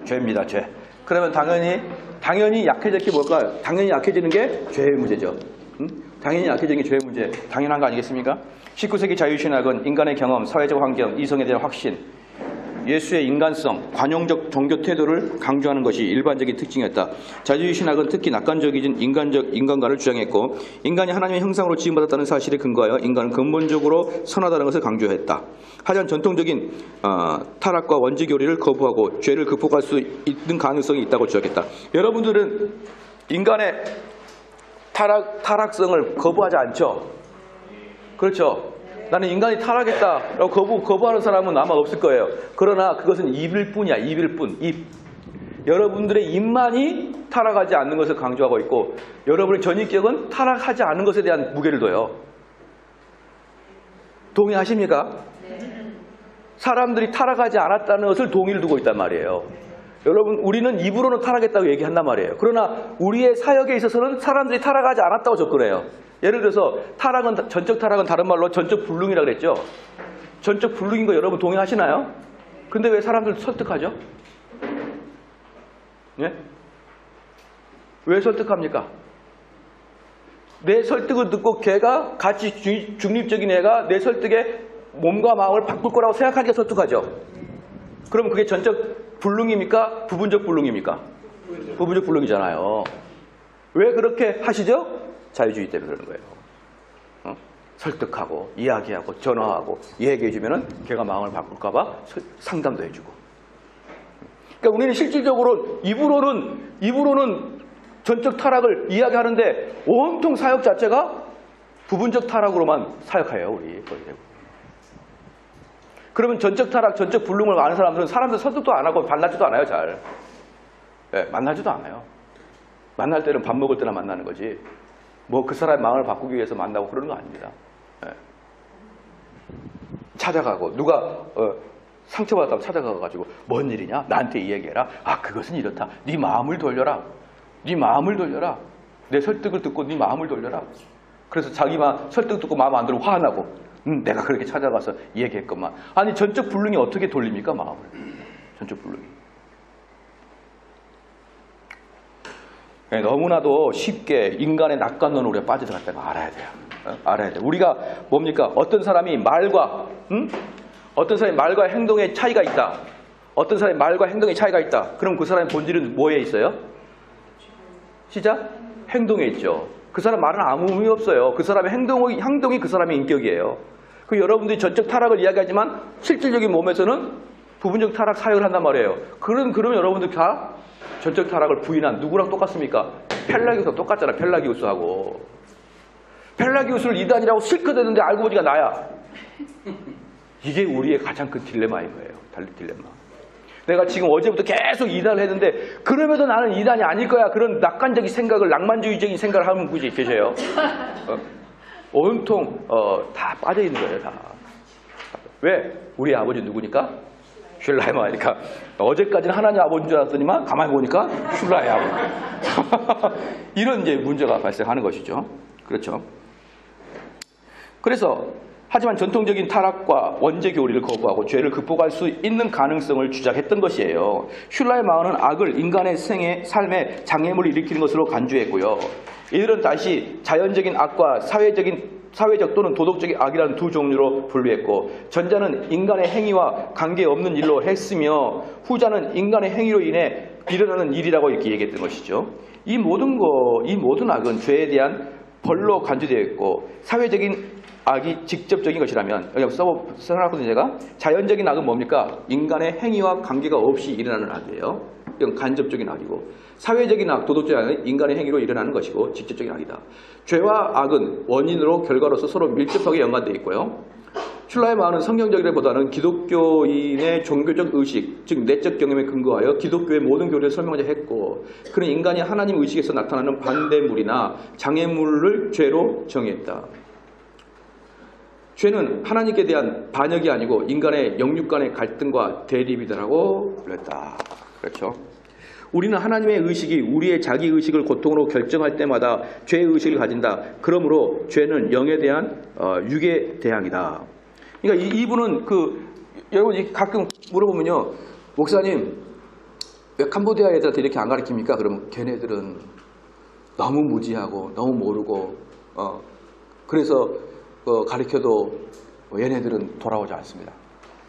죄입니다. 죄. 그러면 당연히 약해질 게 뭘까요? 당연히 약해지는 게 죄의 문제죠. 당연히 약해지는 게 죄의 문제. 당연한 거 아니겠습니까? 19세기 자유신학은 인간의 경험, 사회적 환경, 이성에 대한 확신, 예수의 인간성, 관용적 종교 태도를 강조하는 것이 일반적인 특징이었다. 자유신학은 특히 낙관적이진 인간관을 주장했고 인간이 하나님의 형상으로 지음받았다는 사실에 근거하여 인간은 근본적으로 선하다는 것을 강조했다. 하지만 전통적인 타락과 원죄교리를 거부하고 죄를 극복할 수 있는 가능성이 있다고 주장했다. 여러분들은 인간의 타락성을 거부하지 않죠? 그렇죠? 나는 인간이 타락했다라고 거부하는 사람은 아마 없을 거예요. 그러나 그것은 입일 뿐이야. 입일 뿐. 입. 여러분들의 입만이 타락하지 않는 것을 강조하고 있고 여러분의 전인격은 타락하지 않는 것에 대한 무게를 둬요. 동의하십니까? 사람들이 타락하지 않았다는 것을 동의를 두고 있단 말이에요. 여러분, 우리는 입으로는 타락했다고 얘기한단 말이에요. 그러나 우리의 사역에 있어서는 사람들이 타락하지 않았다고 접근해요. 예를 들어서 전적 타락은 다른 말로 전적 불능이라고 그랬죠. 전적 불능인 거 여러분 동의하시나요? 근데 왜 사람들 설득하죠? 예? 왜 설득합니까? 내 설득을 듣고 걔가 같이 중립적인 애가 내 설득에 몸과 마음을 바꿀 거라고 생각하니까 설득하죠. 그럼 그게 전적 불능입니까? 부분적 불능입니까? 부분적 불능이잖아요. 왜 그렇게 하시죠? 자유주의 때문에 그러는 거예요. 설득하고 이야기하고 전화하고 얘기해주면은 걔가 마음을 바꿀까봐 상담도 해주고. 그러니까 우리는 실질적으로 입으로는 전적 타락을 이야기하는데 온통 사역 자체가 부분적 타락으로만 사역해요. 우리. 그러면 전적 타락, 전적 불능을 아는 사람들은 사람들 설득도 안 하고 만나지도 않아요. 잘. 네, 만나지도 않아요. 만날 때는 밥 먹을 때나 만나는 거지. 뭐 그 사람의 마음을 바꾸기 위해서 만나고 그러는 거 아닙니다. 네. 찾아가고 누가 상처받았다고 찾아가가지고 뭔 일이냐? 나한테 이야기해라. 아, 그것은 이렇다. 네 마음을 돌려라. 네 마음을 돌려라. 내 설득을 듣고 네 마음을 돌려라. 그래서 자기만 설득 듣고 마음 안 들고 화나고 내가 그렇게 찾아가서 얘기했건만. 아니 전적 불능이 어떻게 돌립니까? 마음을. 전적 불능이. 너무나도 쉽게 인간의 낙관론에 우리가 빠져들어갔다는 거 알아야 돼요. 알아야 돼요. 우리가 뭡니까? 어떤 사람이 말과 행동의 차이가 있다. 어떤 사람이 말과 행동의 차이가 있다. 그럼 그 사람의 본질은 뭐에 있어요? 시작? 행동에 있죠. 그 사람 말은 아무 의미 없어요. 그 사람의 행동이 그 사람의 인격이에요. 그 여러분들이 전적 타락을 이야기하지만 실질적인 몸에서는 부분적 타락 사역을 한단 말이에요. 그러면 여러분들 다 전적 타락을 부인한 누구랑 똑같습니까? 펠라기우스랑 똑같잖아. 펠라기우스하고. 펠라기우스를 이단이라고 실컷 했는데 알고 보니까 나야. 이게 우리의 가장 큰 딜레마인 거예요. 딜레마. 내가 지금 어제부터 계속 이단을 했는데 그럼에도 나는 이단이 아닐 거야. 그런 낙관적인 생각을, 낭만주의적인 생각을 하면 굳이 계세요. 온통 다 빠져있는 거예요. 다. 왜? 우리 아버지 누구니까? 슐라이머니까. 어제까지는 하나님 아버지인 줄 알았더니만 가만히 보니까 슐라이 아버지. 이런 이제 문제가 발생하는 것이죠. 그렇죠. 그래서 하지만 전통적인 타락과 원죄 교리를 거부하고 죄를 극복할 수 있는 가능성을 주장했던 것이에요. 슐라의 마음은 악을 인간의 삶에 장애물을 일으키는 것으로 간주했고요. 이들은 다시 자연적인 악과 사회적 또는 도덕적인 악이라는 두 종류로 분류했고, 전자는 인간의 행위와 관계없는 일로 했으며 후자는 인간의 행위로 인해 일어나는 일이라고 이렇게 얘기했던 것이죠. 이 모든 악은 죄에 대한 벌로 간주되어 있고 사회적인 악이 직접적인 것이라면, 여기 써놨거든요 제가. 자연적인 악은 뭡니까? 인간의 행위와 관계가 없이 일어나는 악이에요. 이건 간접적인 악이고, 사회적인 악, 도덕적인 악은 인간의 행위로 일어나는 것이고 직접적인 악이다. 죄와 악은 원인으로 결과로서 서로 밀접하게 연관되어 있고요. 슐라의 마음은 성경적이라기보다는 기독교인의 종교적 의식, 즉 내적 경험에 근거하여 기독교의 모든 교리를 설명하자 했고, 그는 인간이 하나님 의식에서 나타나는 반대물이나 장애물을 죄로 정의했다. 죄는 하나님께 대한 반역이 아니고 인간의 영육 간의 갈등과 대립이다라고 불렀다. 그렇죠. 우리는 하나님의 의식이 우리의 자기 의식을 고통으로 결정할 때마다 죄의 의식을 가진다. 그러므로 죄는 영에 대한 육의 대항이다. 그러니까 이분은 여러분 가끔 물어보면요, 목사님 왜 캄보디아 애들한테 이렇게 안 가르칩니까? 그러면 걔네들은 너무 무지하고 너무 모르고 그래서 가르쳐도 얘네들은 돌아오지 않습니다.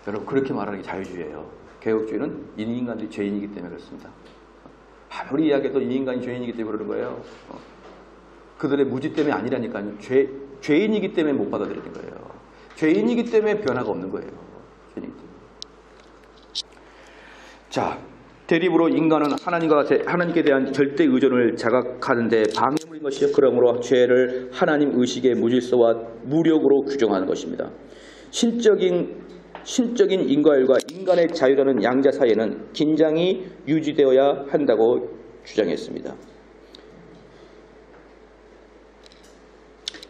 여러분 그렇게 말하는 게 자유주의예요. 개혁주의는 인간들이 죄인이기 때문에 그렇습니다. 아무리 이야기해도 이 인간이 죄인이기 때문에 그러는 거예요. 그들의 무지 때문에 아니라니까요. 죄인이기 때문에 못 받아들이는 거예요. 죄인이기 때문에 변화가 없는 거예요. 죄인이기 때문에. 자, 대립으로 인간은 하나님께 대한 절대 의존을 자각하는데 방해물인 것이요. 그러므로 죄를 하나님 의식의 무질서와 무력으로 규정하는 것입니다. 신적인 인과율과 인간의 자유라는 양자 사이에는 긴장이 유지되어야 한다고 주장했습니다.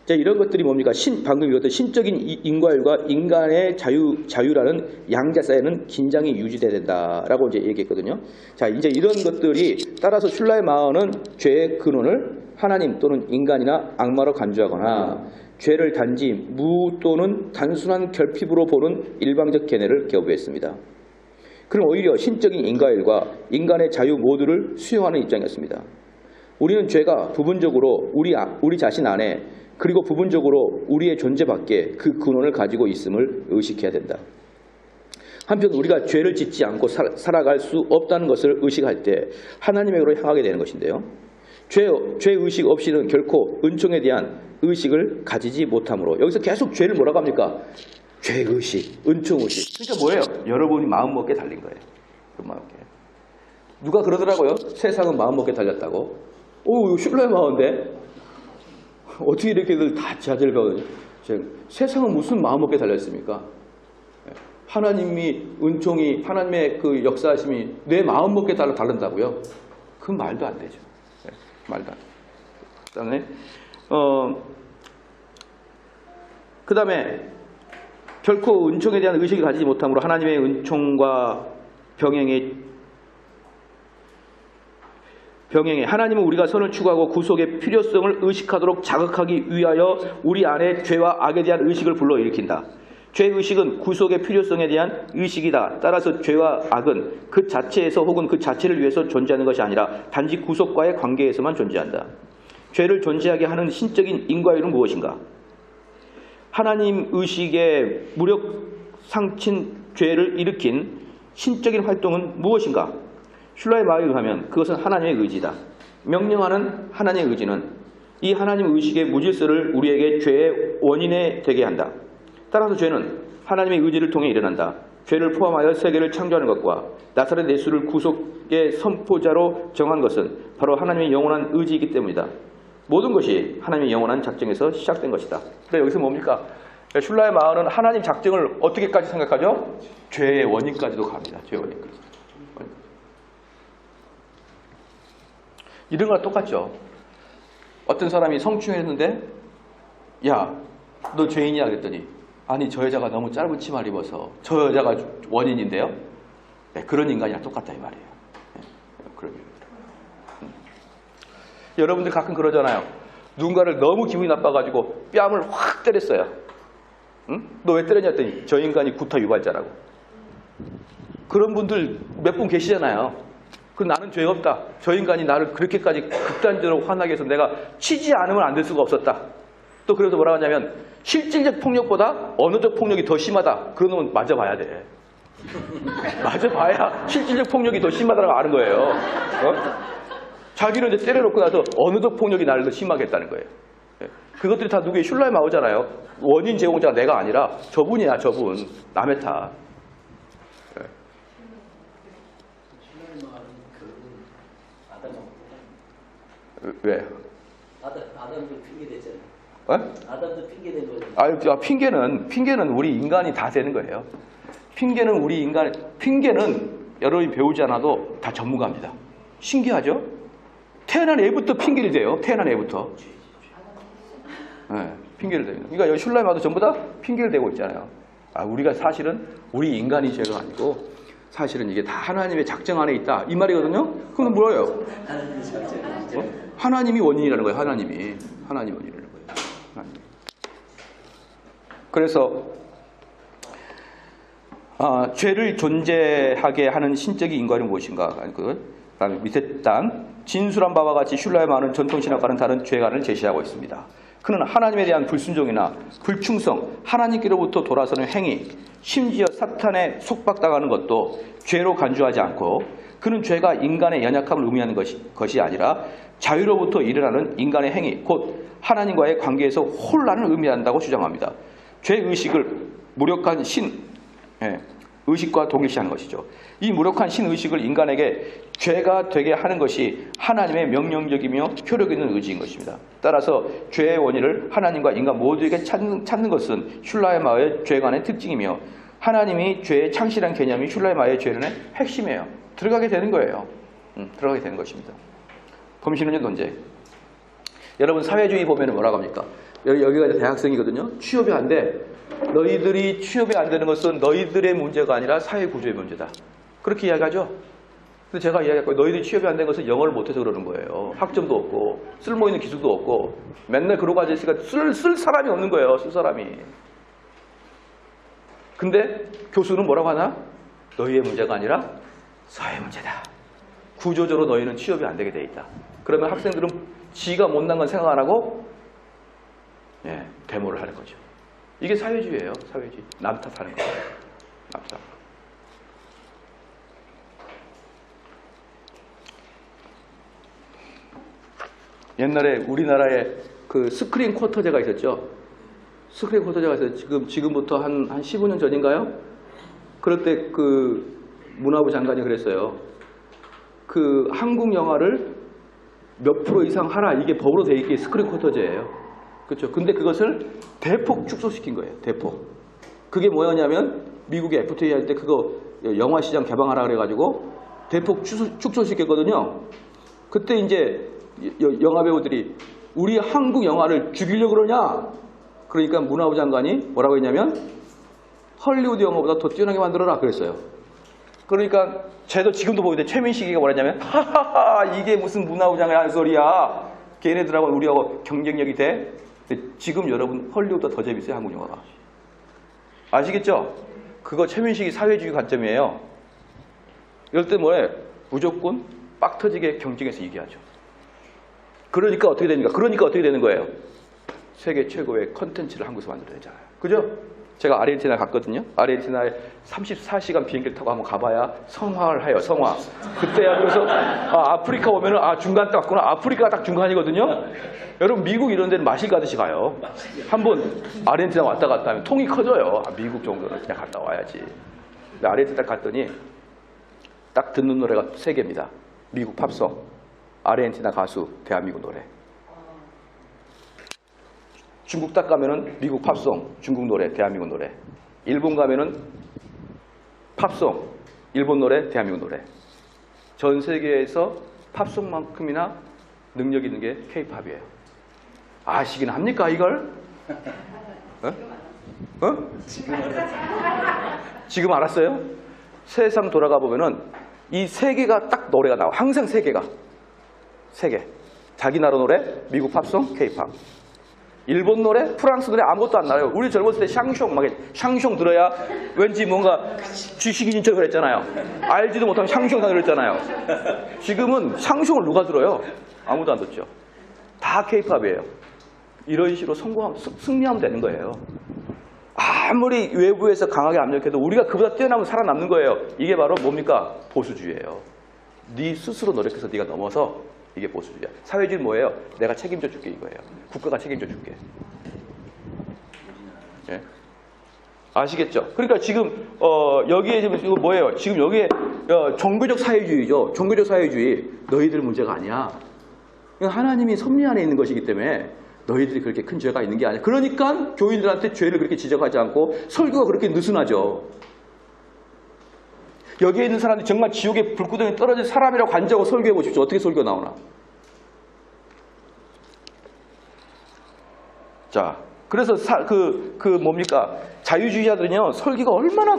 자, 이런 것들이 뭡니까? 방금 읽었던 신적인 인과율과 인간의 자유라는 양자 사이에는 긴장이 유지돼야 된다라고 이제 얘기했거든요. 자, 이제 이런 것들이 따라서 슐라의 마언은 죄의 근원을 하나님 또는 인간이나 악마로 간주하거나 죄를 단지 무 또는 단순한 결핍으로 보는 일방적 견해를 거부했습니다. 그럼 오히려 신적인 인과율과 인간의 자유 모두를 수용하는 입장이었습니다. 우리는 죄가 부분적으로 우리 자신 안에 그리고 부분적으로 우리의 존재 밖에 그 근원을 가지고 있음을 의식해야 된다. 한편 우리가 죄를 짓지 않고 살아갈 수 없다는 것을 의식할 때 하나님에게로 향하게 되는 것인데요. 죄의식 없이는 결코 은총에 대한 의식을 가지지 못하므로 여기서 계속 죄를 뭐라고 합니까? 죄의식, 은총의식. 그러니까 뭐예요? 여러분이 마음먹기에 달린 거예요. 그 마음먹기에. 누가 그러더라고요. 세상은 마음먹기에 달렸다고. 오, 슐라의 마음인데? 어떻게 이렇게들 다 자제를 배우거든요. 세상은 무슨 마음먹기에 달렸습니까? 하나님이 은총이 하나님의 그 역사하심이 내 마음먹기에 다른다고요? 그건 말도 안 되죠. 말도 안 돼요. 그다음에 결코 은총에 대한 의식을 가지지 못함으로 하나님의 은총과 병행에 하나님은 우리가 선을 추구하고 구속의 필요성을 의식하도록 자극하기 위하여 우리 안에 죄와 악에 대한 의식을 불러일으킨다. 죄의식은 구속의 필요성에 대한 의식이다. 따라서 죄와 악은 그 자체에서 혹은 그 자체를 위해서 존재하는 것이 아니라 단지 구속과의 관계에서만 존재한다. 죄를 존재하게 하는 신적인 인과율은 무엇인가? 하나님 의식의 무력 상친 죄를 일으킨 신적인 활동은 무엇인가? 슐라의 마음에 의하면 그것은 하나님의 의지다. 명령하는 하나님의 의지는 이 하나님 의식의 무질서를 우리에게 죄의 원인에 되게 한다. 따라서 죄는 하나님의 의지를 통해 일어난다. 죄를 포함하여 세계를 창조하는 것과 나사렛 예수를 구속의 선포자로 정한 것은 바로 하나님의 영원한 의지이기 때문이다. 모든 것이 하나님의 영원한 작정에서 시작된 것이다. 그러니까 여기서 뭡니까? 슐라의 마음은 하나님 작정을 어떻게까지 생각하죠? 죄의 원인까지도 갑니다. 죄의 원인까지. 이런 거랑 똑같죠. 어떤 사람이 성추행했는데 야, 너 죄인이야 그랬더니 아니 저 여자가 너무 짧은 치마를 입어서 저 여자가 원인인데요. 네, 그런 인간이랑 똑같다 이 말이에요. 네, 그런 여러분들 가끔 그러잖아요. 누군가를 너무 기분이 나빠가지고 뺨을 확 때렸어요. 응? 너 왜 때렸냐 했더니 저 인간이 구타 유발자라고. 그런 분들 몇 분 계시잖아요. 그 나는 죄가 없다. 저 인간이 나를 그렇게까지 극단적으로 화나게 해서 내가 치지 않으면 안 될 수가 없었다. 또 그래서 뭐라고 하냐면 실질적 폭력보다 언어적 폭력이 더 심하다. 그런 놈은 맞아봐야 돼. 맞아봐야 실질적 폭력이 더 심하다고 아는 거예요. 자기는 이제 때려놓고 나서 언어적 폭력이 나를 더 심하게 했다는 거예요. 그것들이 다 누구의 슐라에 나오잖아요. 원인 제공자가 내가 아니라 저분이야, 저분. 남의 탓. 왜? 아담도 핑계 대잖아요. 아담도 핑계 된 거죠. 핑계는 우리 인간이 다 되는 거예요. 핑계는 여러분이 배우지 않아도 다 전문가입니다. 신기하죠? 태어난 애부터 핑계를 대요. 태어난 애부터. 네, 핑계를 대요. 그러니까 여기 슐라에 와도 전부 다 핑계를 대고 있잖아요. 우리가 사실은 우리 인간이 죄가 아니고 사실은 이게 다 하나님의 작정 안에 있다. 이 말이거든요. 그럼 뭐예요? 하나님이 원인이라는 거예요. 하나님이 원인이라는 거예요. 하나님. 그래서 죄를 존재하게 하는 신적인 인과는 무엇인가? 그다음에 밑에 땅 진술한 바와 같이 슐라의 많은 전통신학과는 다른 죄관을 제시하고 있습니다. 그는 하나님에 대한 불순종이나 불충성, 하나님께로부터 돌아서는 행위, 심지어 사탄에 속박당하는 것도 죄로 간주하지 않고 그는 죄가 인간의 연약함을 의미하는 것이 아니라 자유로부터 일어나는 인간의 행위, 곧 하나님과의 관계에서 혼란을 의미한다고 주장합니다. 죄의식을 무력한 의식과 동일시하는 것이죠. 이 무력한 신의식을 인간에게 죄가 되게 하는 것이 하나님의 명령적이며 효력 있는 의지인 것입니다. 따라서 죄의 원인을 하나님과 인간 모두에게 찾는 것은 슐라의 마의 죄관의 특징이며 하나님이 죄의 창실한 개념이 슐라의 마의 죄론의 핵심이에요. 들어가게 되는 거예요. 들어가게 되는 것입니다. 범신론적 논제. 여러분 사회주의 보면 뭐라고 합니까? 여기가 이제 대학생이거든요. 취업이 안 돼. 너희들이 취업이 안 되는 것은 너희들의 문제가 아니라 사회 구조의 문제다. 그렇게 이야기하죠. 근데 제가 이야기했고 너희들이 취업이 안 된 것은 영어를 못해서 그러는 거예요. 학점도 없고 쓸모있는 기술도 없고 맨날 그러고 앉아있으니까 쓸 사람이 없는 거예요. 쓸 사람이. 근데 교수는 뭐라고 하나? 너희의 문제가 아니라 사회 문제다. 구조적으로 너희는 취업이 안 되게 돼 있다. 그러면 학생들은 지가 못난 건 생각 안 하고 데모를 하는 거죠. 이게 사회주의예요. 사회주의. 남 탓하는 거예요. 남 탓. 옛날에 우리나라에 그 스크린 쿼터제가 있었죠. 스크린 쿼터제가 있어서 지금부터 한 15년 전인가요? 그럴 때 그 문화부 장관이 그랬어요. 그 한국 영화를 몇 프로 이상 하라. 이게 법으로 돼 있게 스크린 쿼터제예요. 그렇죠. 근데 그것을 대폭 축소시킨 거예요. 대폭. 그게 뭐였냐면 미국의 FTA 할 때 그거 영화 시장 개방하라 그래가지고 대폭 축소시켰거든요. 그때 이제 영화 배우들이 우리 한국 영화를 죽이려고 그러냐? 그러니까 문화부 장관이 뭐라고 했냐면 헐리우드 영화보다 더 뛰어나게 만들어라 그랬어요. 그러니까 쟤도 지금도 보이는데 최민식이가 뭐랬냐면 하하하 이게 무슨 문화부 장관이 하는 소리야. 걔네들하고 우리하고 경쟁력이 돼? 근데 지금 여러분 헐리우드가 더 재밌어요. 한국 영화가. 아시겠죠? 그거 최민식이 사회주의 관점이에요. 이럴 때 뭐해? 무조건 빡 터지게 경쟁해서 이겨야죠. 그러니까 어떻게 되는 거예요? 세계 최고의 컨텐츠를 한국에서 만들어야 되잖아요. 그죠? 제가 아르헨티나 갔거든요. 아르헨티나에 34시간 비행기를 타고 한번 가봐야 성화를 해요. 성화. 그때야 그래서 아프리카 오면은 중간 딱 갔구나. 아프리카가 딱 중간이거든요. 여러분 미국 이런 데는 마실 가듯이 가요. 한번 아르헨티나 왔다 갔다 하면 통이 커져요. 미국 정도는 그냥 갔다 와야지. 근데 아르헨티나 갔더니 딱 듣는 노래가 3개입니다. 미국 팝송, 아르헨티나 가수, 대한민국 노래. 중국 딱 가면은 미국 팝송, 중국 노래, 대한민국 노래. 일본 가면은 팝송, 일본 노래, 대한민국 노래. 전 세계에서 팝송만큼이나 능력 있는 게 K-팝이에요. 아시긴 합니까 이걸? 지금 알았어요? 세상 돌아가 보면은 이 3개가 딱 노래가 나와. 항상 3개가. 3개. 자기 나라 노래, 미국 팝송, K-팝. 일본 노래, 프랑스 노래 아무것도 안 나와요. 우리 젊었을 때 샹숑 들어야 왠지 뭔가 쥐식인인 척을 했잖아요. 알지도 못하면 샹숑 들었잖아요. 지금은 샹숑을 누가 들어요? 아무도 안 듣죠. 다 K-팝이에요. 이런 식으로 승리하면 되는 거예요. 아무리 외부에서 강하게 압력해도 우리가 그보다 뛰어나면 살아남는 거예요. 이게 바로 뭡니까? 보수주의예요. 네 스스로 노력해서 네가 넘어서 이게 보수주의야. 사회주의는 뭐예요? 내가 책임져 줄게 이거예요. 국가가 책임져 줄게. 예? 아시겠죠? 그러니까 지금 여기에 지금 이거 뭐예요? 지금 여기에 종교적 사회주의죠. 종교적 사회주의. 너희들 문제가 아니야. 하나님이 섭리 안에 있는 것이기 때문에 너희들이 그렇게 큰 죄가 있는 게 아니야. 그러니까 교인들한테 죄를 그렇게 지적하지 않고 설교가 그렇게 느슨하죠. 여기에 있는 사람들이 정말 지옥의 불구덩이에 떨어진 사람이라고 간주하고 설교해 보십시오. 어떻게 설교 나오나. 자, 그래서 뭡니까? 자유주의자들은요, 설교가 얼마나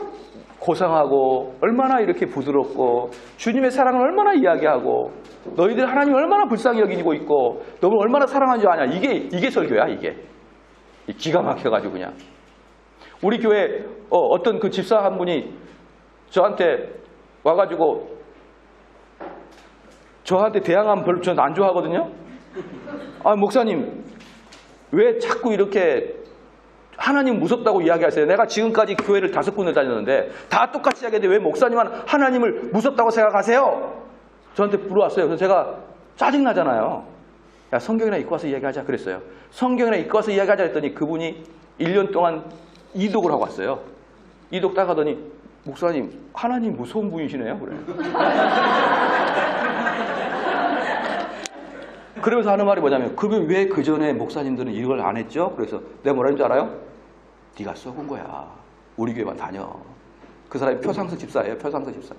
고상하고, 얼마나 이렇게 부드럽고, 주님의 사랑을 얼마나 이야기하고, 너희들 하나님 얼마나 불쌍히 여기고 있고, 너를 얼마나 사랑하는 줄 아냐. 이게 설교야, 이게. 기가 막혀가지고 그냥. 우리 교회 어떤 그 집사 한 분이 저한테 와가지고 저한테 대항하면 별로 저는 안 좋아하거든요. 아, 목사님 왜 자꾸 이렇게 하나님 무섭다고 이야기하세요? 내가 지금까지 교회를 5군데 다녔는데 다 똑같이 이야기하는데 왜 목사님은 하나님을 무섭다고 생각하세요? 저한테 물어왔어요. 그래서 제가 짜증나잖아요. 야, 성경이나 읽고 와서 이야기하자 그랬어요. 성경이나 읽고 와서 이야기하자 했더니 그분이 1년 동안 이독을 하고 왔어요. 이독 딱 하더니 목사님 하나님 무서운 분이시네요. 그래. 그러면서 하는 말이 뭐냐면 그러면 왜 그 전에 목사님들은 이걸 안 했죠? 그래서 내가 뭐라는 줄 알아요? 네가 썩은 거야. 우리 교회만 다녀. 그 사람이 표상석 집사예요. 표상석 집사.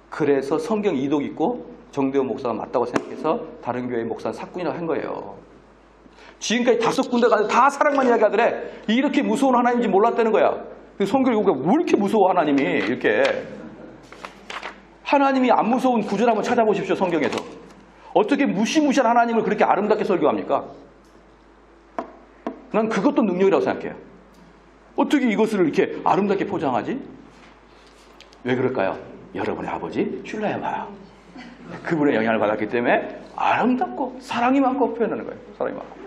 그래서 성경 이독 있고 정대원 목사가 맞다고 생각해서 다른 교회 목사는 사꾼이라고 한 거예요. 지금까지 5군데 가서 다 사랑만 이야기하더래. 이렇게 무서운 하나님인지 몰랐다는 거야. 성경이 왜 이렇게 무서워 하나님이 이렇게. 하나님이 안 무서운 구절 한번 찾아보십시오. 성경에서. 어떻게 무시무시한 하나님을 그렇게 아름답게 설교합니까? 난 그것도 능력이라고 생각해요. 어떻게 이것을 이렇게 아름답게 포장하지? 왜 그럴까요? 여러분의 아버지 슐라야마 그분의 영향을 받았기 때문에 아름답고 사랑이 많고 표현하는 거예요. 사랑이 많고.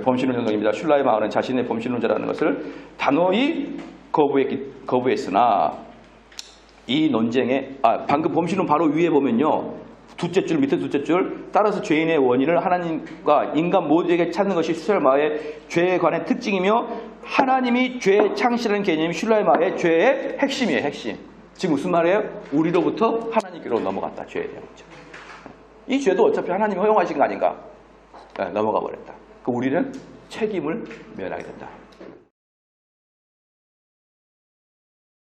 범신론자입니다. 슐라의 마을은 자신의 범신론자라는 것을 단호히 거부했으나 이 논쟁에 방금 범신론 바로 위에 보면요. 둘째 줄 밑에 둘째 줄 따라서 죄인의 원인을 하나님과 인간 모두에게 찾는 것이 슐라의 마의 죄에 관한 특징이며 하나님이 죄의 창시라는 개념이 슐라의 마의 죄의 핵심이에요. 핵심. 지금 무슨 말이에요? 우리로부터 하나님께로 넘어갔다. 죄에 대한 문제. 이 죄도 어차피 하나님이 허용하신 거 아닌가? 넘어가 버렸다. 우리는 책임을 면하게 된다.